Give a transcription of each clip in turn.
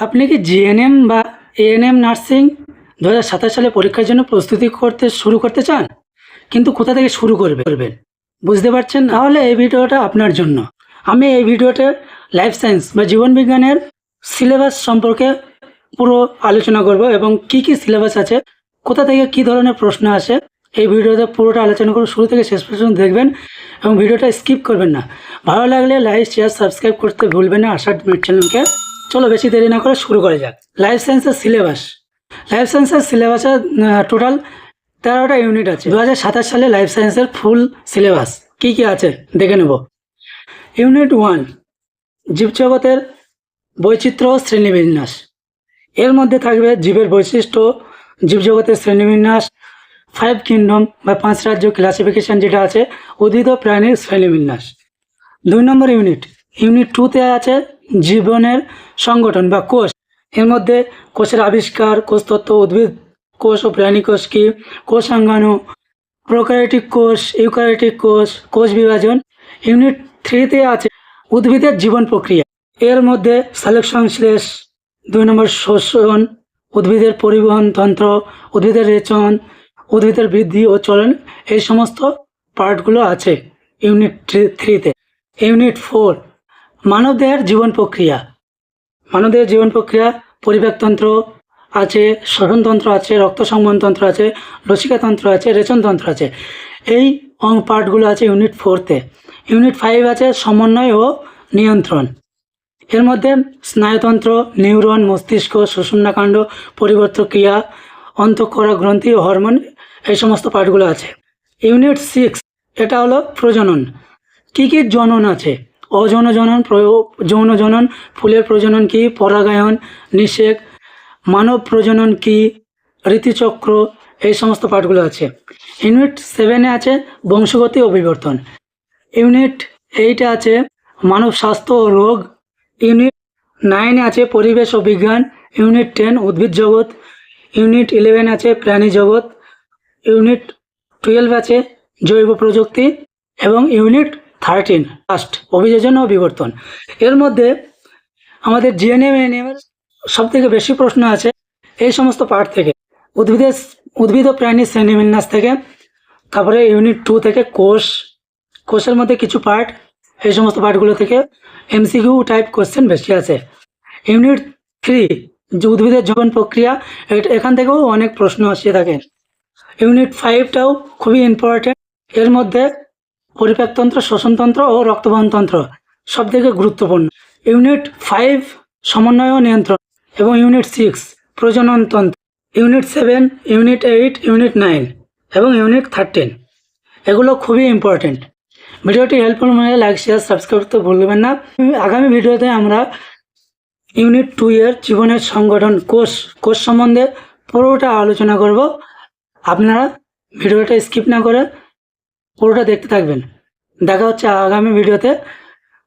আপনি কি জিএনএম বা এএনএম নার্সিং 2027 সালে পরীক্ষার জন্য প্রস্তুতি শুরু করতে চান, কিন্তু কোথা থেকে শুরু করবেন বুঝতে পারছেন? তাহলে এই ভিডিওটা আপনার জন্য। আমি এই ভিডিওতে লাইফ সায়েন্স বা জীবনবিজ্ঞানের সিলেবাস সম্পর্কে পুরো আলোচনা করব এবং কি কি সিলেবাস আছে, কোথা থেকে কি ধরনের প্রশ্ন আসে, এই ভিডিওতে পুরোটা আলোচনা করব। শুরু থেকে শেষ পর্যন্ত দেখবেন এবং ভিডিওটা স্কিপ করবেন না। ভালো লাগলে লাইক শেয়ার সাবস্ক্রাইব করতে ভুলবেন না আশাদ মিট চ্যানেলকে। চলো বেশি দেরি না করে শুরু করা যাক। লাইফ সায়েন্সের সিলেবাসে টোটাল 13টা ইউনিট আছে। 2027 সালে লাইফ সায়েন্সের ফুল সিলেবাস কি কি আছে দেখে নেব। ইউনিট 1 জীবজগতের বৈচিত্র্য ও শ্রেণীবিন্যাস। এর মধ্যে থাকবে জীবের বৈশিষ্ট্য, জীবজগতের শ্রেণীবিন্যাস, 5 কিংডম বা 5 রাজ্য ক্লাসিফিকেশন যেটা আছে, উদ্ভিদ ও প্রাণীর শ্রেণীবিন্যাস। 2 নম্বর ইউনিট 2তে আছে জীবনের সংগঠন বা কোষ। এর মধ্যে কোষের আবিষ্কার, কোষতত্ত্ব, উদ্ভিদ কোষ ও প্রাণী কোষ কি, কোষাঙ্গাণু, প্রোক্যারিওটিক কোষ, ইউক্যারিওটিক কোষ, কোষ বিভাজন। ইউনিট 3তে আছে উদ্ভিদের জীবন প্রক্রিয়া। এর মধ্যে সালোক সংশ্লেষ, 2 নম্বর শ্বসন, উদ্ভিদের পরিবহন তন্ত্র, উদ্ভিদের রেচন, উদ্ভিদের বৃদ্ধি ও চলন, এই সমস্ত পার্টগুলো আছে ইউনিট 3তে। ইউনিট 4 মানবদেহের জীবন প্রক্রিয়া, পরিপাকতন্ত্র আছে, শ্বসনতন্ত্র আছে, রক্ত সংবহনতন্ত্র আছে, লসিকাতন্ত্র আছে, রেচনতন্ত্র আছে, এই পার্টগুলো আছে ইউনিট 4তে। ইউনিট 5 আছে সমন্বয় ও নিয়ন্ত্রণ। এর মধ্যে স্নায়ুতন্ত্র, নিউরন, মস্তিষ্ক, সুষুম্নাকাণ্ড, পরিবর্তক ক্রিয়া, অন্তঃক্ষরা গ্রন্থি ও হরমোন, এই সমস্ত পার্টগুলো আছে। ইউনিট 6 এটা হলো প্রজনন। কি কি জনন আছে? অযৌন জনন, যৌন জনন, ফুলের প্রজনন কি, পরাগায়ন, নিষেক, মানব প্রজনন কি, ঋতুচক্র, এই সমস্ত পার্টগুলো আছে। ইউনিট 7-এ আছে বংশগতি ও বিবর্তন। ইউনিট 8-এ আছে মানব স্বাস্থ্য ও রোগ। ইউনিট 9-এ আছে পরিবেশ ও বিজ্ঞান। ইউনিট 10 উদ্ভিদ জগৎ। ইউনিট 11 আছে প্রাণী জগৎ। ইউনিট 12 আছে জৈব প্রযুক্তি এবং ইউনিট 13 লাস্ট অভিযোজন ও বিবর্তন। এর মধ্যে আমাদের জিএনএম এর সব থেকে বেশি প্রশ্ন আছে এই সমস্ত পার্ট থেকে, উদ্ভিদ ও প্রাণীর শ্রেণীবিন্যাস থেকে। তারপরে ইউনিট 2 থেকে কোষের মধ্যে কিছু পার্ট, এই সমস্ত পার্টগুলো থেকে এমসিকিউ টাইপ কোশ্চেন বেশি আছে। ইউনিট 3 যে উদ্ভিদের জীবন প্রক্রিয়া, এখান থেকেও অনেক প্রশ্ন আসে থাকে। ইউনিট 5টাও খুবই ইম্পর্টেন্ট। এর মধ্যে পরিপাকতন্ত্র, শ্বসনতন্ত্র ও রক্তবহনতন্ত্র সব থেকে গুরুত্বপূর্ণ। ইউনিট 5 সমন্বয় ও নিয়ন্ত্রণ এবং ইউনিট 6 প্রজননতন্ত্র। ইউনিট 7, ইউনিট 8, ইউনিট 9 এবং ইউনিট 13 এগুলো খুবই ইম্পর্টেন্ট। ভিডিওটি হেল্পফুল মনে হলে লাইক শেয়ার সাবস্ক্রাইব করতে ভুলবেন না। আগামী ভিডিওতে আমরা ইউনিট 2 এর জীবনের সংগঠন, কোষ সম্বন্ধে পুরোটা আলোচনা করব। আপনারা ভিডিওটা স্কিপ না করে পুরোটা দেখতে থাকবেন। দেখা হচ্ছে আগামী ভিডিওতে।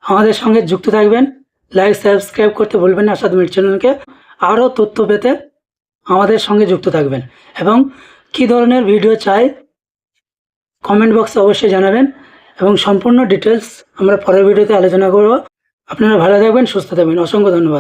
আমাদের সঙ্গে যুক্ত থাকবেন, লাইক সাবস্ক্রাইব করতে ভুলবেন না আশাদ মিট চ্যানেলকে। আরও তথ্য পেতে আমাদের সঙ্গে যুক্ত থাকবেন এবং কী ধরনের ভিডিও চাই কমেন্ট বক্সে অবশ্যই জানাবেন এবং সম্পূর্ণ ডিটেলস আমরা পরের ভিডিওতে আলোচনা করব। আপনারা ভালো থাকবেন, সুস্থ থাকবেন। অসংখ্য ধন্যবাদ।